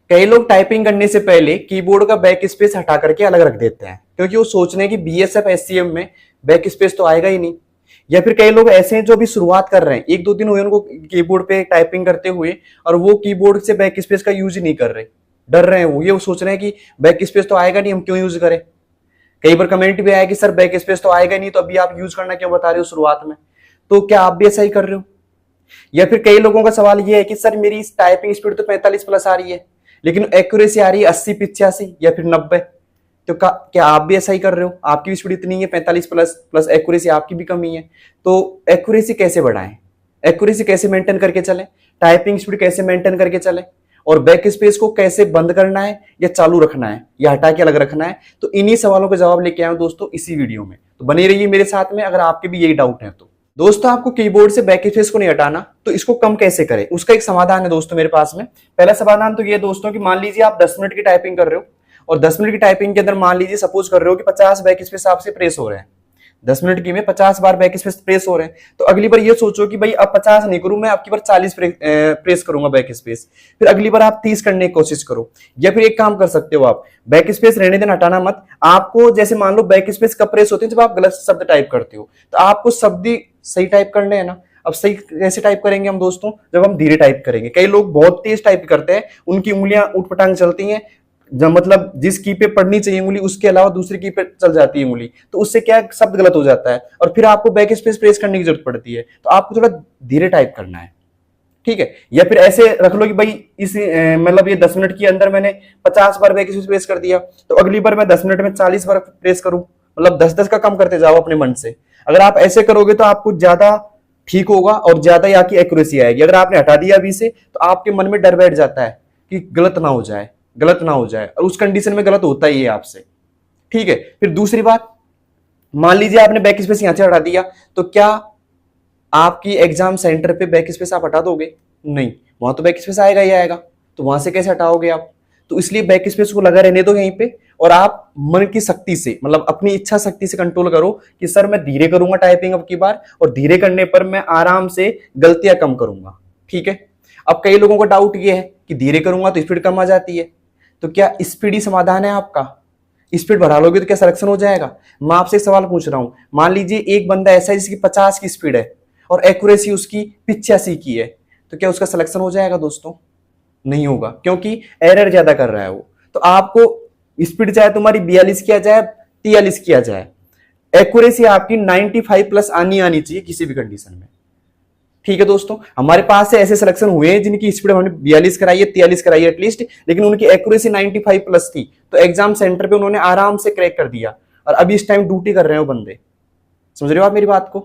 कई लोग टाइपिंग करने से पहले कीबोर्ड का बैक स्पेस हटा करके अलग रख देते हैं, क्योंकि वो सोच रहे हैं कि बीएसएफ एससीएम में बैक स्पेस तो आएगा ही नहीं। या फिर कई लोग ऐसे हैं जो भी शुरुआत कर रहे हैं, एक दो दिन हुए उनको कीबोर्ड पे टाइपिंग करते हुए, और वो कीबोर्ड से बैक स्पेस का यूज ही नहीं कर रहे, डर रहे हैं। वो सोच रहे हैं कि बैक स्पेस तो आएगा नहीं, हम क्यों यूज करें। कई बार कमेंट भी आया कि सर बैक स्पेस तो आएगा नहीं, तो अभी आप यूज करना क्यों बता रहे हो शुरुआत में। तो क्या आप भी ऐसा ही कर रहे हो? या फिर कई लोगों का सवाल ये है कि सर मेरी टाइपिंग स्पीड तो 45 प्लस आ रही है, लेकिन एक्यूरेसी आ रही है 80 85 या फिर 90। तो क्या आप भी ऐसा ही कर रहे हो? आपकी भी स्पीड इतनी है 45 प्लस, प्लस एक्यूरेसी आपकी भी कमी है। तो एक्यूरेसी कैसे बढ़ाएं, एक्यूरेसी कैसे मेंटेन करके चलें, टाइपिंग स्पीड कैसे मेंटेन करके चलें, और बैक स्पेस को कैसे बंद करना है या चालू रखना है या हटा के अलग रखना है, तो इन्हीं सवालों के जवाब लेके आया हूं दोस्तों इसी वीडियो में। तो बने रहिए मेरे साथ में अगर आपके भी यही डाउट है। तो दोस्तों आपको कीबोर्ड से बैक स्पेस को नहीं हटाना, तो इसको कम कैसे करें, उसका एक समाधान है दोस्तों मेरे पास में। पहला समाधान तो ये दोस्तों कि मान लीजिए आप 10 मिनट की टाइपिंग कर रहे हो, और 10 मिनट की टाइपिंग के अंदर मान लीजिए सपोज कर रहे हो कि 50 बैक स्पेस आपसे प्रेस हो रहे हैं, 10 मिनट की में 50 बार बैक स्पेस प्रेस हो रहे हैं। तो अगली बार ये सोचो कि भाई अब 50 नहीं करूं मैं, अब की बार 40 प्रेस करूंगा बैक स्पेस। फिर अगली बार आप 30 करने की कोशिश करो। या फिर एक काम कर सकते हो, आप बैक स्पेस रहने देना, हटाना मत। आपको जैसे मान लो बैक स्पेस कब प्रेस होते हैं, जब आप गलत शब्द टाइप करते हो, तो आपको शब्द सही टाइप करने हैं ना। अब सही कैसे टाइप करेंगे हम दोस्तों, जब हम धीरे टाइप करेंगे। कई लोग बहुत तेज टाइप करते हैं, उनकी उंगलियां उठपटांग चलती हैं, जब मतलब जिस की पे पढ़नी चाहिए उंगली उसके अलावा दूसरी की पे चल जाती है उंगली, तो उससे क्या शब्द गलत हो जाता है, और फिर आपको बैक स्पेस प्रेस करने की जरूरत पड़ती है। तो आपको थोड़ा धीरे टाइप करना है, ठीक है। या फिर ऐसे रख लो कि भाई इस मतलब ये 10 मिनट के अंदर मैंने 50 बार बैक स्पेस प्रेस कर दिया, तो अगली बार मैं 10 मिनट में 40 बार प्रेस करूं, मतलब 10-10 का कम करते जाओ अपने मन से। अगर आप ऐसे करोगे तो आपको ज्यादा ठीक होगा और ज्यादा यहाँ की एक्यूरेसी आएगी। अगर आपने हटा दिया अभी से, तो आपके मन में डर बैठ जाता है कि गलत ना हो जाए, गलत ना हो जाए, और उस कंडीशन में गलत होता ही है आपसे, ठीक है। फिर दूसरी बात, मान लीजिए आपने बैक स्पेस यहां से हटा दिया, तो क्या आपकी एग्जाम सेंटर पे बैक स्पेस आप हटा दोगे? नहीं, वहां तो बैक स्पेस आएगा ही आएगा, तो वहां से कैसे हटाओगे आप? तो इसलिए बैक स्पेस को लगा रहने दो यहीं पे, और आप मन की शक्ति से, मतलब अपनी इच्छा शक्ति से कंट्रोल करो कि सर मैं धीरे करूंगा टाइपिंग अब की बार, और धीरे करने पर मैं आराम से गलतियां कम करूंगा, ठीक है। अब कई लोगों का डाउट ये है कि धीरे करूंगा तो स्पीड कम आ जाती है, तो क्या स्पीड ही समाधान है आपका? स्पीड बढ़ा लोगे तो क्या सिलेक्शन हो जाएगा? मैं आपसे एक सवाल पूछ रहा हूं, मान लीजिए एक बंदा ऐसा है जिसकी 50 की स्पीड है और एक्यूरेसी उसकी 85 की है, तो क्या उसका सिलेक्शन हो जाएगा दोस्तों? नहीं होगा, क्योंकि एरर ज्यादा कर रहा है वो। तो आपको स्पीड चाहे तुम्हारी 42 किया जाए, 43 किया जाए, एक्यूरेसी आपकी 95 प्लस आनी चाहिए किसी भी कंडीशन में, ठीक है दोस्तों। हमारे पास से ऐसे सिलेक्शन हुए हैं जिनकी स्पीड हमने 42 कराई है, 43 कराई है एटलीस्ट, लेकिन उनकी एक्यूरेसी 95 प्लस थी, तो एग्जाम सेंटर पे उन्होंने आराम से क्रैक कर दिया, और अभी इस टाइम ड्यूटी कर रहे हैं वो बंदे। समझ रहे हो आप मेरी बात को?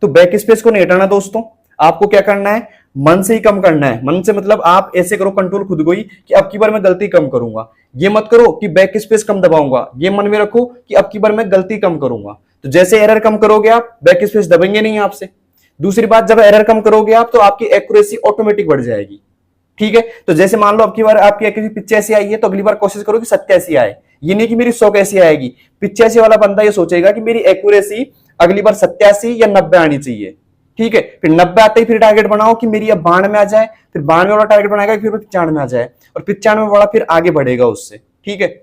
तो बैक स्पेस को नहीं हटाना दोस्तों, आपको क्या करना है, मन से ही कम करना है। मन से मतलब आप ऐसे करो कंट्रोल खुद को ही कि अब की बार मैं गलती कम करूंगा। ये मत करो कि बैक स्पेस कम दबाऊंगा, ये मन में रखो कि अब की बार मैं गलती कम करूंगा। तो जैसे एरर कम करोगे आप, बैक स्पेस दबेंगे नहीं आपसे। दूसरी बात, जब एरर कम करोगे आप, तो आपकी एक्यूरेसी ऑटोमेटिक बढ़ जाएगी, ठीक है। तो जैसे मान लो अब की बार आपकी एक्यूरेसी 85 आई है, तो अगली बार कोशिश करो कि 87 आए। ये नहीं कि मेरी 100 कैसी आएगी। 85 वाला बंदा ये सोचेगा कि मेरी एक्यूरेसी अगली बार 87 या 90 आनी चाहिए, ठीक है। फिर 90 आते ही फिर टारगेट बनाओ कि मेरी अब 92 में आ जाए, फिर 92 वाला टारगेट बनाएगा, फिर 95 में आ जाए, और 95 वाला फिर आगे बढ़ेगा उससे, ठीक है।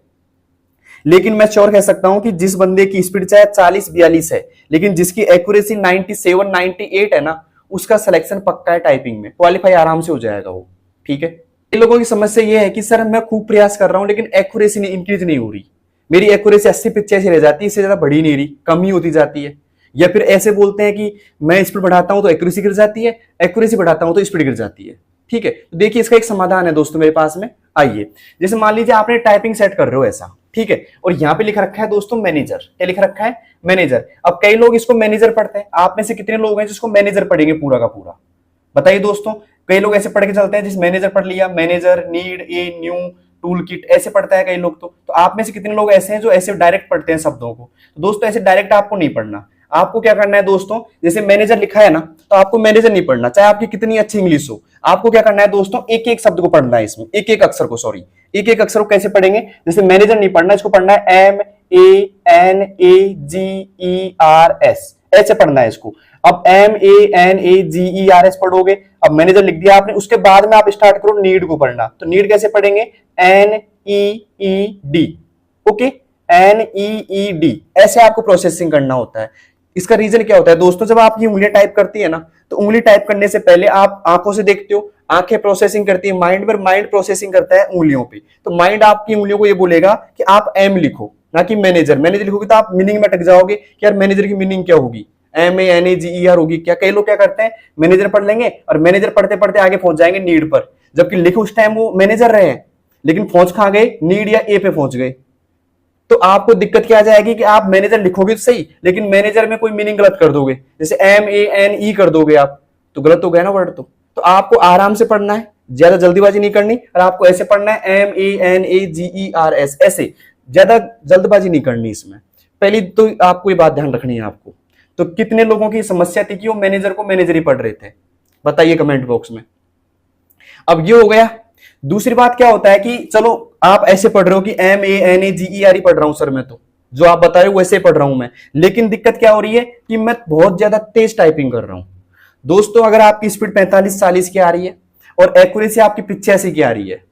लेकिन मैं श्योर कह सकता हूं कि जिस बंदे की स्पीड चाहे 40-42 है, लेकिन जिसकी एक्यूरेसी 97-98 है ना, उसका सिलेक्शन पक्का है टाइपिंग में, क्वालिफाई आराम से हो जाएगा वो, ठीक है। इन लोगों की समस्या ये है कि सर मैं खूब प्रयास कर रहा हूं लेकिन एक्यूरेसी नहीं इंक्रीज नहीं हो रही, मेरी एक्यूरेसी 80-85 रह जाती है, इससे ज्यादा बढ़ी नहीं रही, कम ही होती जाती है। या फिर ऐसे बोलते हैं कि मैं स्पीड बढ़ाता हूं तो एक्यूरेसी गिर जाती है, एक्यूरेसी बढ़ाता हूं तो स्पीड गिर जाती है, ठीक है। तो देखिए इसका एक समाधान है दोस्तों मेरे पास में। आइए, जैसे मान लीजिए आपने टाइपिंग सेट कर रहे हो ऐसा, ठीक है, और यहाँ पे लिख रखा है दोस्तों मैनेजर। क्या लिख रखा है? मैनेजर। अब कई लोग इसको मैनेजर पढ़ते हैं, आप में से कितने लोग हैं जिसको मैनेजर पढ़ेंगे पूरा का पूरा? बताइए दोस्तों। कई लोग ऐसे पढ़ के चलते हैं, जिस मैनेजर पढ़ लिया, मैनेजर, नीड, ए, न्यू, टूल किट, ऐसे पढ़ता है कई लोग। तो आप में से कितने लोग ऐसे हैं जो ऐसे डायरेक्ट पढ़ते हैं शब्दों को? तो दोस्तों ऐसे डायरेक्ट आपको नहीं पढ़ना। आपको क्या करना है दोस्तों, जैसे मैनेजर लिखा है ना, तो आपको मैनेजर नहीं पढ़ना, चाहे आपकी कितनी अच्छी इंग्लिश हो। आपको क्या करना है दोस्तों, एक एक शब्द को पढ़ना है, इसमें एक एक अक्षर को, सॉरी एक एक अक्षर को कैसे पढ़ेंगे, जैसे मैनेजर नहीं पढ़ना, इसको पढ़ना है MANAGER, ऐसे पढ़ना है इसको। अब MENAGERS पढ़ोगे, अब मैनेजर लिख दिया आपने, उसके बाद में आप स्टार्ट करो नीड को पढ़ना। तो नीड कैसे पढ़ेंगे? NEED, ओके, NEED, ऐसे आपको प्रोसेसिंग करना होता है। इसका रीजन क्या होता है दोस्तों? जब आप ये उंगलियां टाइप करती है ना, तो उंगली टाइप करने से पहले आप आंखों से देखते हो, आंखें प्रोसेसिंग करती है माइंड पर, माइंड प्रोसेसिंग करता है उंगलियों पे। तो माइंड आपकी उंगलियों को ये बोलेगा कि आप एम लिखो, ना कि मैनेजर। मैनेजर लिखोगे तो आप मीनिंग में अटक जाओगे कि यार मैनेजर की मीनिंग क्या होगी, MENAGER होगी क्या? कई लोग क्या करते हैं, मैनेजर पढ़ लेंगे और मैनेजर पढ़ते पढ़ते आगे पहुंच जाएंगे नीड पर, जबकि लिखे उस टाइम वो मैनेजर रहे हैं, लेकिन पहुंच कहां गए? नीड या ए पे पहुंच गए। तो आपको दिक्कत क्या आ जाएगी कि आप मैनेजर लिखोगे तो सही, लेकिन मैनेजर में कोई मीनिंग गलत कर दोगे, जैसे MANE कर दोगे आप, तो गलत हो गया ना वर्ड। तो आपको आराम से पढ़ना है, ज्यादा जल्दीबाजी नहीं करनी, और आपको ऐसे पढ़ना है MENAGERS, ऐसे ज्यादा जल्दबाजी नहीं करनी इसमें। पहली तो आपको ये बात ध्यान रखनी है आपको। तो कितने लोगों की समस्या थी कि वो मैनेजर को मैनेजर ही पढ़ रहे थे? बताइए कमेंट बॉक्स में। अब ये हो गया। दूसरी बात क्या होता है कि चलो आप ऐसे पढ़ रहे हो कि MENAGER ही पढ़ रहा हूं सर, मैं तो जो आप बता रहे हो वैसे पढ़ रहा हूं मैं, लेकिन दिक्कत क्या हो रही है कि मैं बहुत ज्यादा तेज टाइपिंग कर रहा हूं। दोस्तों अगर आपकी स्पीड 45-40 की आ रही है और एक्यूरेसी आपकी 85 की आ रही है,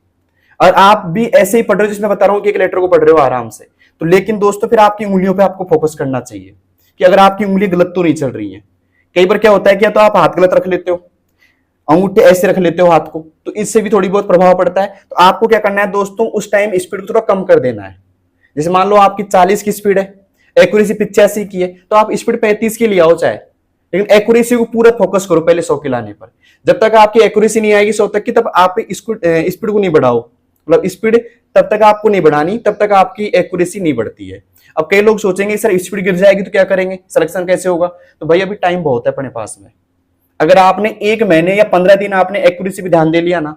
और आप भी ऐसे ही पढ़ रहे हो जिसमें बता रहा हूं कि एक लेटर को पढ़ रहे हो आराम से, तो लेकिन दोस्तों फिर आपकी उंगलियों पे आपको फोकस करना चाहिए कि अगर आपकी उंगली गलत तो नहीं चल रही है। कई बार क्या होता है कि या तो आप हाथ गलत रख लेते हो, अंगूठे ऐसे रख लेते हो हाथ को, तो इससे भी थोड़ी बहुत प्रभाव पड़ता है। तो आपको क्या करना है दोस्तों, उस टाइम स्पीड को थोड़ा कम कर देना है। जैसे मान लो आपकी 40 की स्पीड है, एक्यूरेसी 85 की है, तो आप स्पीड 35 की ले आओ चाहे, लेकिन एक्यूरेसी को पूरा फोकस करो पहले 100 के लाने पर। जब तक आपकी एक्यूरेसी नहीं आएगी 100 तक की, तब आप स्पीड को नहीं बढ़ाओ, मतलब स्पीड तब तक आपको नहीं बढ़ानी, तब तक आपकी एक्यूरेसी नहीं बढ़ती है। अब कई लोग सोचेंगे सर स्पीड गिर जाएगी तो क्या करेंगे, सिलेक्शन कैसे होगा? तो भाई अभी टाइम बहुत है अपने पास में। अगर आपने 1 महीने या 15 दिन आपने एक्यूरेसी पे ध्यान दे लिया ना,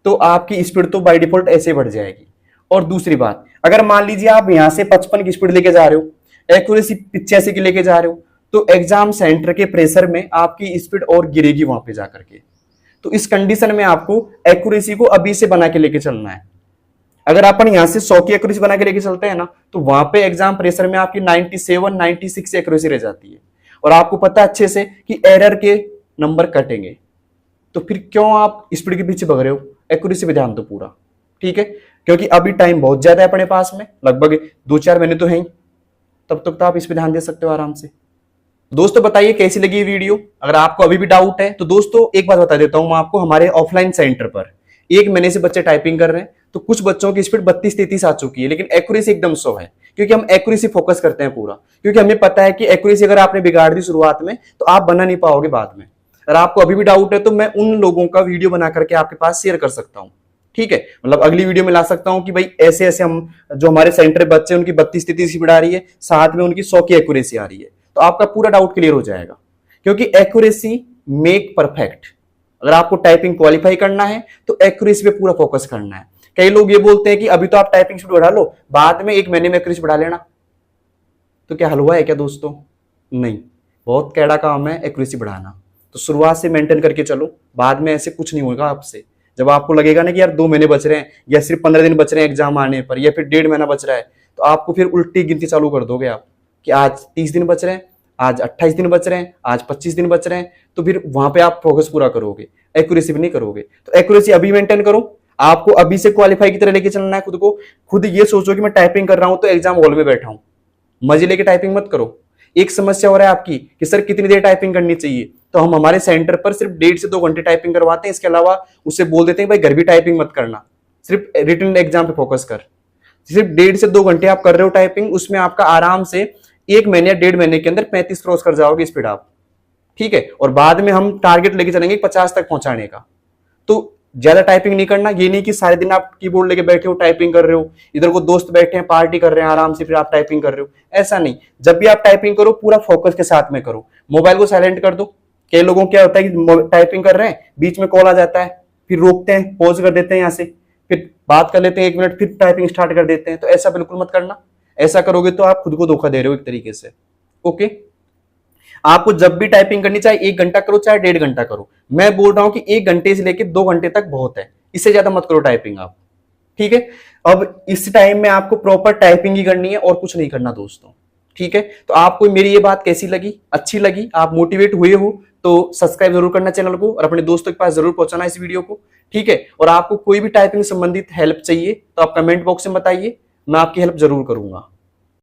तो आपकी स्पीड तो बाय डिफॉल्ट ऐसे बढ़ जाएगी। और दूसरी बात, अगर मान लीजिए आप यहां से 55 की स्पीड लेके जा रहे हो, एक्यूरेसी 85 की लेके जा रहे हो, तो एग्जाम सेंटर के प्रेशर में आपकी स्पीड और गिरेगी वहां पे जाकर के। तो इस कंडीशन में आपको एक्यूरेसी को अभी से बना के लेके चलना है। अगर अपन यहां से 100 की एक्यूरेसी बना के लेके चलते हैं ना, तो वहां पे एग्जाम प्रेशर में आपकी 97-96 एक्यूरेसी रह जाती है, और आपको पता है अच्छे से कि एरर के नंबर कटेंगे। तो फिर क्यों आप स्पीड के पीछे भग रहे हो? एक्यूरेसी पे ध्यान दो पूरा, ठीक है? क्योंकि अभी टाइम बहुत ज्यादा है अपने पास में, लगभग 2-4 महीने तो है ही, तब तक तो आप इस पे ध्यान दे सकते हो आराम से। दोस्तों बताइए कैसी लगी ये वीडियो। अगर आपको अभी भी डाउट है तो दोस्तों एक बात बता देता हूं मैं आपको, हमारे ऑफलाइन सेंटर पर 1 महीने से बच्चे टाइपिंग कर रहे हैं, तो कुछ बच्चों की स्पीड 32-33 आ चुकी है, लेकिन एक्यूरेसी एकदम 100 है, क्योंकि हम एक्यूरेसी फोकस करते हैं पूरा। क्योंकि हमें पता है कि एक्यूरेसी अगर आपने बिगाड़ दी शुरुआत में तो आप बना नहीं पाओगे बाद में। अगर आपको अभी भी डाउट है तो मैं उन लोगों का वीडियो बना करके आपके पास शेयर कर सकता हूं, ठीक है? मतलब अगली वीडियो में ला सकता हूं कि भाई ऐसे ऐसे हम जो हमारे सेंटर बच्चे उनकी 32-33 स्पीड आ रही है, साथ में उनकी 100 की एक्यूरेसी आ रही है, तो आपका पूरा डाउट क्लियर हो जाएगा। क्योंकि एक्यूरेसी मेक परफेक्ट। अगर आपको टाइपिंग क्वालिफाई करना है तो एक्यूरेसी पे पूरा फोकस करना है। कई लोग ये बोलते हैं कि अभी तो आप टाइपिंग स्पीड बढ़ा लो, बाद में 1 महीने में एक्यूरेसी बढ़ा लेना। तो क्या हलवा है क्या दोस्तों? नहीं, बहुत कैड़ा काम है एक्यूरेसी बढ़ाना। तो शुरुआत से मेंटेन करके चलो, बाद में ऐसे कुछ नहीं होगा आपसे। जब आपको लगेगा ना कि यार 2 महीने बच रहे हैं, या सिर्फ 15 दिन बच रहे हैं एग्जाम आने पर, या फिर 1.5 महीना बच रहा है, तो आपको फिर उल्टी गिनती चालू कर दोगे आप कि आज 30 दिन बच रहे हैं, आज 28 दिन बच रहे हैं, आज 25 दिन बच रहे हैं। तो फिर वहां पे आप फोकस पूरा करोगे, एक्यूरेसी भी नहीं करोगे। तो एक्यूरेसी अभी मेंटेन करो। आपको अभी से क्वालिफाई की तरह लेके चलना है खुद को। खुद ये सोचो कि मैं टाइपिंग कर रहा हूं तो एग्जाम हॉल में बैठा हूं, मजे लेके टाइपिंग मत करो। एक समस्या हो रहा है आपकी कि सर कितनी देर टाइपिंग करनी चाहिए, तो हम हमारे सेंटर पर सिर्फ 1.5 से 2 घंटे टाइपिंग करवाते हैं। इसके अलावा उससे बोल देते हैं भाई घर भी टाइपिंग मत करना, सिर्फ रिटन एग्जाम पे फोकस कर। सिर्फ 1.5 से 2 घंटे आप कर रहे हो टाइपिंग, उसमें आपका आराम से 1 महीने या 1.5 महीने के अंदर 35 क्रॉस कर जाओगे स्पीड आप, ठीक है? और बाद में हम टारगेट लेके चलेंगे 50 तक पहुंचाने का। तो ज्यादा टाइपिंग नहीं करना। ये नहीं कि सारे दिन आप कीबोर्ड लेके बैठे हो टाइपिंग कर रहे हो, इधर को दोस्त बैठे हैं पार्टी कर रहे हैं आराम से, फिर आप टाइपिंग कर रहे हो, ऐसा नहीं। जब भी आप टाइपिंग करो पूरा फोकस के साथ में करो। मोबाइल को साइलेंट कर दो। कई लोगों को क्या होता है कि टाइपिंग कर रहे हैं, बीच में कॉल आ जाता है, फिर रोकते हैं, पॉज कर देते हैं, यहाँ से फिर बात कर लेते हैं 1 मिनट, फिर टाइपिंग स्टार्ट कर देते हैं। तो ऐसा बिल्कुल मत करना। ऐसा करोगे तो आप खुद को धोखा दे रहे हो एक तरीके से, ओके? आपको जब भी टाइपिंग करनी, चाहे 1 घंटा करो चाहे 1.5 घंटा करो, मैं बोल रहा हूं कि 1 घंटे से लेकर 2 घंटे तक बहुत है, इससे ज्यादा मत करो टाइपिंग आप, ठीक है? अब इस टाइम में आपको प्रॉपर टाइपिंग ही करनी है और कुछ नहीं करना दोस्तों, ठीक है, तो आपको मेरी ये बात कैसी लगी, अच्छी लगी, आप मोटिवेट हुए हो तो सब्सक्राइब जरूर करना चैनल को और अपने दोस्तों के पास जरूर पहुंचाना इस वीडियो को, ठीक है। और आपको कोई भी टाइपिंग संबंधित हेल्प चाहिए तो आप कमेंट बॉक्स में बताइए, मैं आपकी हेल्प जरूर करूंगा।